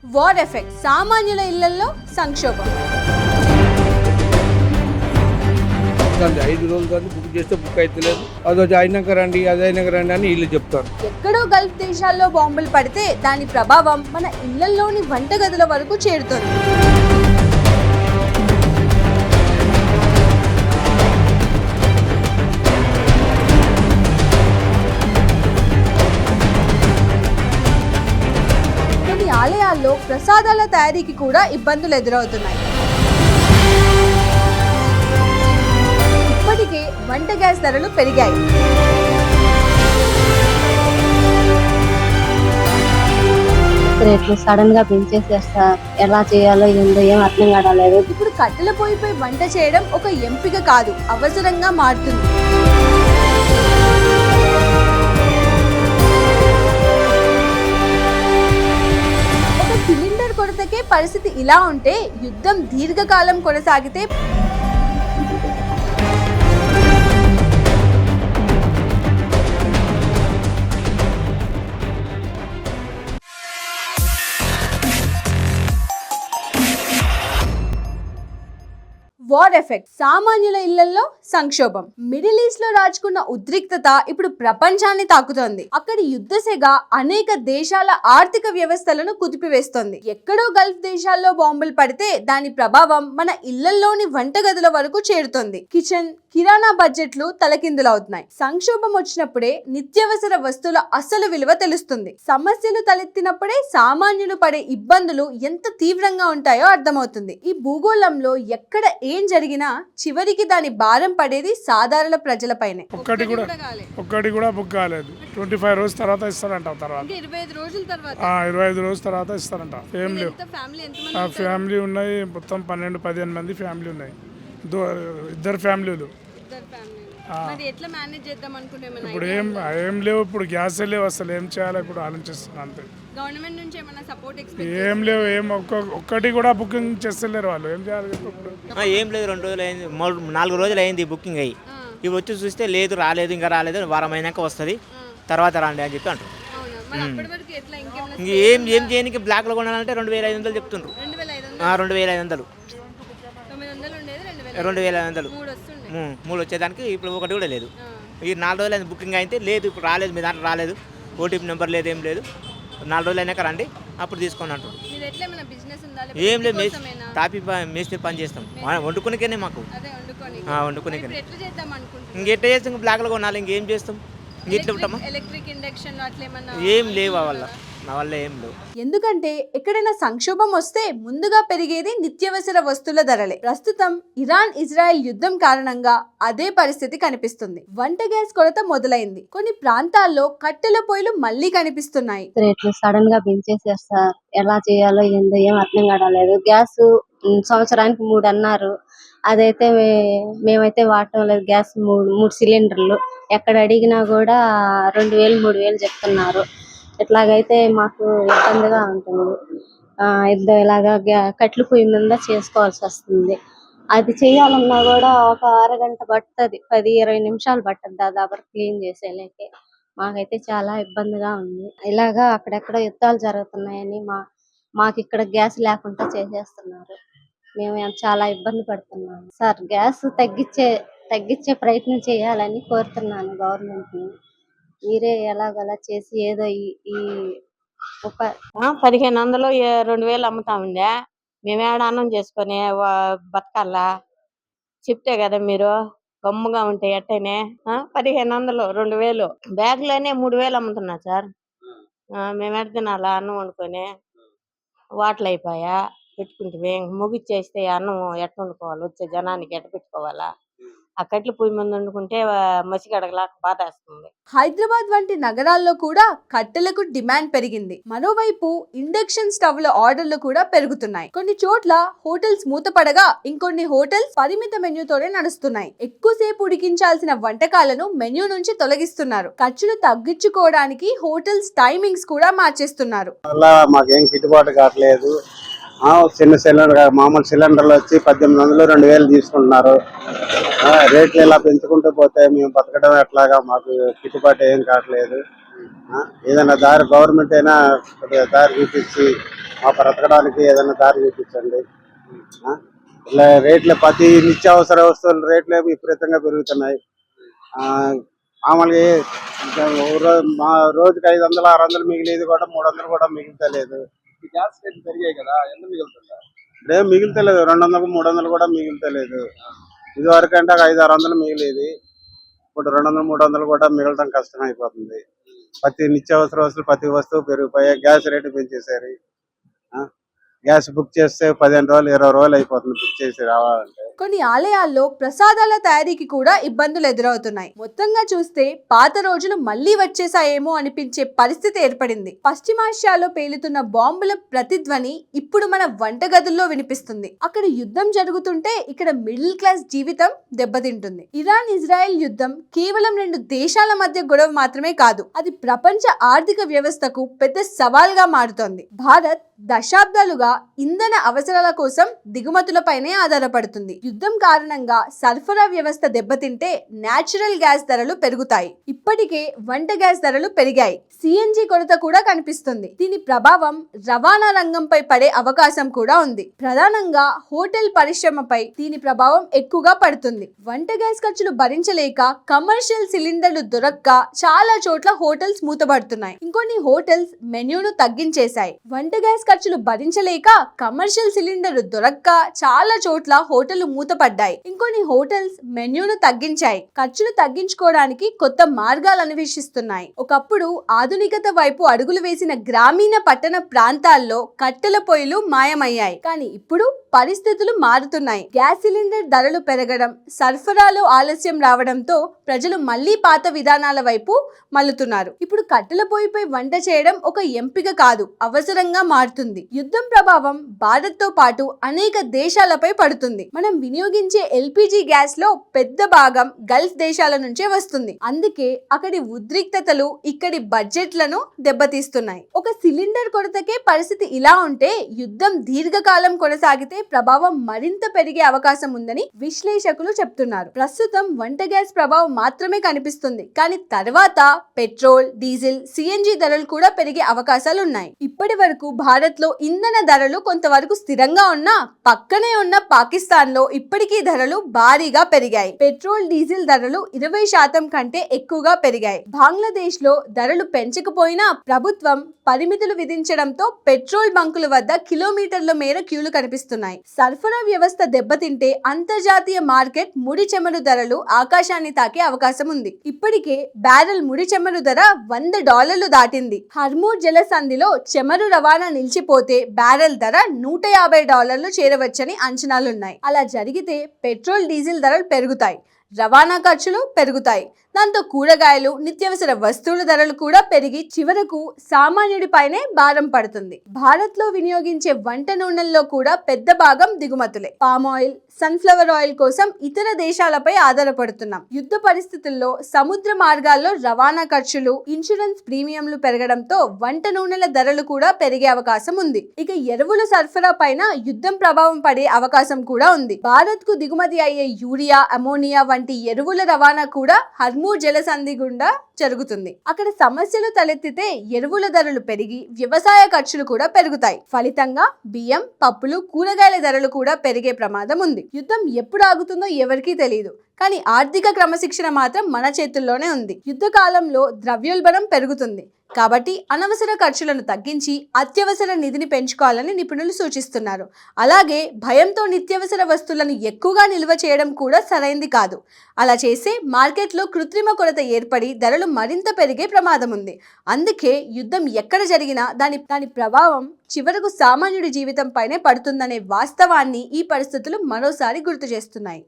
War effect సామాన్యుల ఇళ్లలో సంక్షోభం. 5 రోజులు కానీ బుక్ చేస్తే బుక్ అయితే లేదు. అదొచ్చి అయినాక రండి అని వీళ్ళు చెప్తారు. ఎక్కడో గల్ఫ్ దేశాల్లో బాంబులు పడితే దాని ప్రభావం మన ఇళ్లలోని వంటగదుల వరకు చేరుతుంది. కొన్ని ఆలయాల్లో ప్రసాదాల తయారీకి కూడా ఇబ్బందులు ఎదురవుతున్నాయి. ఇప్పటికే వంట గ్యాస్ ధరలు పెరిగాయి. రేట్లు సడన్ గా పెంచేసేస్తా, ఎలా చేయాలో ఏందో ఏం అర్థం కావలేదు. ఇప్పుడు కట్టెల పొయ్యిపై వంట చేయడం ఒక ఎంపిక కాదు, అవసరంగా మారుతుంది. ఒక సిలిండర్ కొరతకే పరిస్థితి ఇలా ఉంటే యుద్ధం దీర్ఘకాలం కొనసాగితే వార్ ఎఫెక్ట్ సామాన్యుల ఇళ్లలో సంక్షోభం. మిడిల్ ఈస్ట్ లో రాజుకున్న ఉద్రిక్తత ఇప్పుడు ప్రపంచాన్ని తాకుతోంది. అక్కడి యుద్ధ సెగ అనేక దేశాల ఆర్థిక వ్యవస్థలను కుదిపివేస్తోంది. ఎక్కడో గల్ఫ్ దేశాల్లో బాంబులు పడితే దాని ప్రభావం మన ఇళ్లలోని వంటగదుల వరకు చేరుతోంది. కిరాణా బడ్జెట్లు తలకిందులవుతున్నాయి. సంక్షోభం వచ్చినప్పుడే నిత్యావసర వస్తువుల అసలు విలువ తెలుస్తుంది. సమస్యలు తలెత్తినప్పుడే సామాన్యులు పడే ఇబ్బందులు ఎంత తీవ్రంగా ఉంటాయో అర్థమవుతుంది. ఈ భూగోళంలో ఎక్కడ ఏం జరిగినా చివరికి దాని భారం పడేది సాధారణ ప్రజలపైనే. ఒక్కటి కూడా బుక్ కాలేదు. 25 రోజుల తర్వాత ఇస్తారంట. తర్వాత 25 రోజుల తర్వాత 25 రోజుల తర్వాత ఇస్తారంట. ఏం లేవు. ఫ్యామిలీ ఉన్నాయి, మొత్తం 12-15 మంది ఫ్యామిలీ ఉన్నాయి. ఇద్దరు ఫ్యామిలీలు. ఇప్పుడు ఏం లేవు. ఇప్పుడు గ్యాస్ లేవు, అసలు ఏం చేయాలో ఇప్పుడు ఆలోచిస్తున్నాను అంతే. గవర్నమెంట్ నుంచి ఏమైనా సపోర్ట్ ఏం లేవు. ఒక్కటి కూడా బుకింగ్ చేస్తలేరు వాళ్ళు. ఏం చేయాలి ఇప్పుడు? ఏం లేదు. 2 రోజులు అయింది, 4 రోజులు అయింది బుకింగ్ అయ్యి. ఇవి వచ్చి చూస్తే లేదు, రాలేదు, ఇంకా రాలేదు, వారం అయినాక వస్తుంది, తర్వాత రాండి అని చెప్పి అంటారు. ఏం చేయడానికి బ్లాక్లో కొనాలంటే 2500 చెప్తుండ్రు. 2500 3 వచ్చేదానికి ఇప్పుడు ఒకటి కూడా లేదు. ఈ 4 రోజులు అయింది బుకింగ్ అయితే లేదు, ఇప్పుడు రాలేదు, మీ దాంట్లో రాలేదు, ఓటీపీ నెంబర్ లేదు, ఏం లేదు. 4 రోజులు అయినాక రండి, అప్పుడు తీసుకొని అంటారు. ఏం లేదు, మేస్త్రి పని చేస్తాం, వండుకునికేనే మాకు. వండుకునికే ఇంకెట్లా చేస్తాం? బ్లాక్లో కొనాలి, ఇంకేం చేస్తాం? ఇంకెట్లా ఉంటామా? ఏం లేవు నా వల్ల ఏం లేవు. ఎందుకంటే ఎక్కడైనా సంక్షోభం వస్తే ముందుగా పెరిగేది నిత్యావసర వస్తువుల ధరలే. ప్రస్తుతం ఇరాన్ ఇజ్రాయెల్ యుద్ధం కారణంగా అదే పరిస్థితి కనిపిస్తుంది. వంట గ్యాస్ కొరత మొదలైంది. కొన్ని ప్రాంతాల్లో కట్టెల పొయ్యిలు మళ్లీ కనిపిస్తున్నాయి. రేట్లు సడన్ గా పెంచేసేస్తా, ఎలా చేయాలో ఏందో ఏం అర్థం కావలేదు. గ్యాస్ సంవత్సరానికి 3 అన్నారు. అదైతే మేమైతే వాడటం లేదు. గ్యాస్ 3 సిలిండర్లు ఎక్కడ అడిగినా కూడా 2000-3000 చెప్తున్నారు. ఇట్లాగైతే మాకు ఇబ్బందిగా ఉంటుంది. ఇలాగా కట్లు పొయ్యి మీద చేసుకోవాల్సి వస్తుంది. అది చేయాలన్నా కూడా ఒక అరగంట పడుతుంది, 10-20 నిమిషాలు పడుతుంది దాదాపు క్లీన్ చేసేలేకే. మాకైతే చాలా ఇబ్బందిగా ఉంది. ఇలాగా అక్కడెక్కడ యుద్ధాలు జరుగుతున్నాయని మాకు ఇక్కడ గ్యాస్ లేకుండా చేసేస్తున్నారు. మేము చాలా ఇబ్బంది పడుతున్నాము. సార్, గ్యాస్ తగ్గించే ప్రయత్నం చేయాలని కోరుతున్నాను గవర్నమెంట్ ని. మీరే ఎలాగలా చేసి ఏదో ఈ 1500 2000 అమ్ముతా ఉండే. మేమేడ అన్నం చేసుకొని బతకాలా? చెప్తే కదా మీరు గమ్ముగా ఉంటే ఎట్టనే. 1500 2000 బ్యాగ్లోనే 3000 అమ్ముతున్నా సార్. మేమేడ తినాలా అన్నం వండుకొని? వాటలు అయిపోయా పెట్టుకుంటే ముగిచ్చేస్తే అన్నం ఎట్ట వండుకోవాలి? వచ్చే జనానికి ఎట్ట పెట్టుకోవాలా? ఆ కట్లు పొయ్యి మీద వండుకుంటే మసిగడగలాక బాధేస్తుంది. హైదరాబాద్ వంటి నగరాల్లో కూడా కట్టెలకు డిమాండ్ పెరిగింది. మరోవైపు ఇండక్షన్ స్టవ్ల ఆర్డర్లు కూడా పెరుగుతున్నాయి. కొన్ని చోట్ల హోటల్స్ మూతపడగా ఇంకొన్ని హోటల్స్ పరిమిత మెన్యూతోనే నడుస్తున్నాయి. ఎక్కువసేపు ఉడికించాల్సిన వంటకాలను మెన్యూ నుంచి తొలగిస్తున్నారు. ఖర్చులు తగ్గించుకోవడానికి హోటల్స్ టైమింగ్స్ కూడా మార్చేస్తున్నారు. మాకేం గిట్టుబాటు కావట్లేదు. చిన్న సిలిండర్, మామూలు సిలిండర్లు వచ్చి 1800-2000 తీసుకుంటున్నారు. రేట్లు ఇలా పెంచుకుంటూ పోతే మేము బతకడం ఎట్లాగా? మాకు గిట్టుబాటు ఏం కావట్లేదు. ఏదైనా దారి గవర్నమెంట్ అయినా కొద్దిగా దారి చూపించి మా బ్రతకడానికి ఏదైనా దారి చూపించండి. ఇలా రేట్లు ప్రతి నిత్యావసర వస్తువుల రేట్లు విపరీతంగా పెరుగుతున్నాయి. మామూలుగా మా రోజుకి 500 600 మిగిలేది కూడా 300 కూడా మిగులుతలేదు. గ్యాస్ రేట్లు పెరిగాయి కదా, ఎంత మిగులుతుందా? ఇప్పుడేం మిగులుతలేదు, 200 300 కూడా మిగులుతలేదు. ఇది వరకు అంటే 500 600 మిగిలేది, ఇప్పుడు 200 300 కూడా మిగలడం కష్టం అయిపోతుంది. ప్రతి నిత్యావసర వస్తువులు ప్రతి వస్తువు పెరిగిపోయాయి. గ్యాస్ రేటు పెంచేసారు. గ్యాస్ బుక్ చేస్తే 15 రోజులు 20 రోజులు అయిపోతుంది బుక్ చేసి రావాలంటే. కొన్ని ఆలయాల్లో ప్రసాదాల తయారీకి కూడా ఇబ్బందులు ఎదురవుతున్నాయి. మొత్తంగా చూస్తే పాత రోజులు మళ్లీ వచ్చేసాయేమో అనిపించే పరిస్థితి ఏర్పడింది. పశ్చిమాసియాలో పేలుతున్న బాంబుల ప్రతిధ్వని ఇప్పుడు మన వంటగదుల్లో వినిపిస్తుంది. అక్కడ యుద్ధం జరుగుతుంటే ఇక్కడ మిడిల్ క్లాస్ జీవితం దెబ్బతింటుంది. ఇరాన్ ఇజ్రాయెల్ యుద్ధం కేవలం 2 దేశాల మధ్య గొడవ మాత్రమే కాదు, అది ప్రపంచ ఆర్థిక వ్యవస్థకు పెద్ద సవాల్గా మారుతోంది. భారత్ దశాబ్దాలుగా ఇంధన అవసరాల కోసం దిగుమతులపైనే ఆధారపడుతుంది. యుద్ధం కారణంగా సరఫరా వ్యవస్థ దెబ్బతింటే నేచురల్ గ్యాస్ ధరలు పెరుగుతాయి. ఇప్పటికే వంట గ్యాస్ ధరలు పెరిగాయి. సిఎన్జి కొరత కూడా కనిపిస్తుంది. దీని ప్రభావం రవాణా రంగంపై పడే అవకాశం కూడా ఉంది. ప్రధానంగా హోటల్ పరిశ్రమపై దీని ప్రభావం ఎక్కువగా పడుతుంది. వంట గ్యాస్ ఖర్చులు భరించలేక కమర్షియల్ సిలిండర్లు దొరక్క చాలా చోట్ల హోటల్స్ మూతపడుతున్నాయి. ఇంకొన్ని హోటల్స్ మెన్యూను తగ్గించేశాయి. వంట గ్యాస్ ఖర్చులు భరించలేక కమర్షియల్ సిలిండర్లు దొరక్క చాలా చోట్ల హోటళ్లు మూతపడ్డాయి. ఇంకొన్ని హోటల్స్ మెన్యూను తగ్గించాయి. ఖర్చులు తగ్గించుకోవడానికి కొత్త మార్గాలు అన్వేషిస్తున్నాయి. ఒకప్పుడు ఆధునికత వైపు అడుగులు వేసిన గ్రామీణ పట్టణ ప్రాంతాల్లో కట్టెల పొయ్యిలు మాయమయ్యాయి. కానీ ఇప్పుడు పరిస్థితులు మారుతున్నాయి. గ్యాస్ సిలిండర్ ధరలు పెరగడం, సరఫరాలో ఆలస్యం రావడంతో ప్రజలు మళ్లీ పాత విధానాల వైపు మల్లుతున్నారు. ఇప్పుడు కట్టెల పొయ్యిపై వంట చేయడం ఒక ఎంపిక కాదు, అవసరంగా మారుతుంది. యుద్ధం ప్రభావం భారత్ తో పాటు అనేక దేశాలపై పడుతుంది. మనం వినియోగించే ఎల్పిజి గ్యాస్ లో పెద్ద భాగం గల్ఫ్ దేశాల నుంచే వస్తుంది. అందుకే అక్కడి ఉద్రిక్తతలు ఇక్కడి బడ్జెట్లను దెబ్బతీస్తున్నాయి. ఒక సిలిండర్ కొరతకే పరిస్థితి ఇలా ఉంటే యుద్ధం దీర్ఘకాలం కొనసాగితే ప్రభావం మరింత పెరిగే అవకాశం ఉందని విశ్లేషకులు చెప్తున్నారు. ప్రస్తుతం వంట గ్యాస్ ప్రభావం మాత్రమే కనిపిస్తుంది, కానీ తర్వాత పెట్రోల్, డీజిల్, సిఎన్జి ధరలు కూడా పెరిగే అవకాశాలు ఉన్నాయి. ఇప్పటి వరకు భారత్ లో ఇంధన ధరలు కొంతవరకు స్థిరంగా ఉన్నా పక్కనే ఉన్న పాకిస్తాన్ లో ఇప్పటికీ ధరలు భారీగా పెరిగాయి. పెట్రోల్, డీజిల్ ధరలు 20% కంటే ఎక్కువగా పెరిగాయి. బంగ్లాదేశ్ లో ధరలు పెంచకపోయినా ప్రభుత్వం పరిమితులు విధించడంతో పెట్రోల్ బంకుల వద్ద కిలోమీటర్ల మేర క్యూలు కనిపిస్తున్నాయి. సరఫరా వ్యవస్థ దెబ్బతింటే అంతర్జాతీయ మార్కెట్ ముడి చమురు ధరలు ఆకాశాన్ని తాకే అవకాశం ఉంది. ఇప్పటికే బ్యారెల్ ముడి చమురు ధర $100 దాటింది. హర్మూర్ జలసంధిలో చమురు రవాణా నిలిచిపోతే బ్యారెల్ ధర $150 చేరవచ్చని అంచనాలున్నాయి. అలా జరిగితే పెట్రోల్, డీజిల్ ధరలు పెరుగుతాయి, రవాణా ఖర్చులు పెరుగుతాయి. దాంతో కూరగాయలు, నిత్యావసర వస్తువుల ధరలు కూడా పెరిగి చివరకు సామాన్యుడిపైనే భారం పడుతుంది. భారత్ లో వినియోగించే వంట నూనెల్లో కూడా పెద్ద భాగం దిగుమతులే. పామ్ ఆయిల్, సన్ఫ్లవర్ ఆయిల్ కోసం ఇతర దేశాలపై ఆధారపడుతున్నాం. యుద్ధ పరిస్థితుల్లో సముద్ర మార్గాల్లో రవాణా ఖర్చులు, ఇన్సూరెన్స్ ప్రీమియంలు పెరగడంతో వంట నూనెల ధరలు కూడా పెరిగే అవకాశం ఉంది. ఇక ఎరువుల సరఫరా పైన యుద్ధం ప్రభావం పడే అవకాశం కూడా ఉంది. భారత్ కు దిగుమతి అయ్యే యూరియా, అమోనియా వంటి ఎరువుల రవాణా కూడా హర్మూర్ జలసంధి గుండా జరుగుతుంది. అక్కడ సమస్యలు తలెత్తితే ఎరువుల ధరలు పెరిగి వ్యవసాయ ఖర్చులు కూడా పెరుగుతాయి. ఫలితంగా బియ్యం, పప్పులు, కూరగాయల ధరలు కూడా పెరిగే ప్రమాదం ఉంది. యుద్ధం ఎప్పుడు ఆగుతుందో ఎవరికీ తెలియదు, కానీ ఆర్థిక క్రమశిక్షణ మాత్రం మన చేతుల్లోనే ఉంది. యుద్ధ కాలంలో ద్రవ్యోల్బణం పెరుగుతుంది కాబట్టి అనవసర ఖర్చులను తగ్గించి అత్యవసర నిధిని పెంచుకోవాలని నిపుణులు సూచిస్తున్నారు. అలాగే భయంతో నిత్యావసర వస్తువులను ఎక్కువగా నిల్వ చేయడం కూడా సరైంది కాదు. అలా చేస్తే మార్కెట్లో కృత్రిమ కొరత ఏర్పడి ధరలు మరింత పెరిగే ప్రమాదం ఉంది. అందుకే యుద్ధం ఎక్కడ జరిగినా దాని ప్రభావం చివరకు సామాన్యుడి జీవితం పైనే పడుతుందనే వాస్తవాన్ని ఈ పరిస్థితులు మరోసారి గుర్తు చేస్తున్నాయి.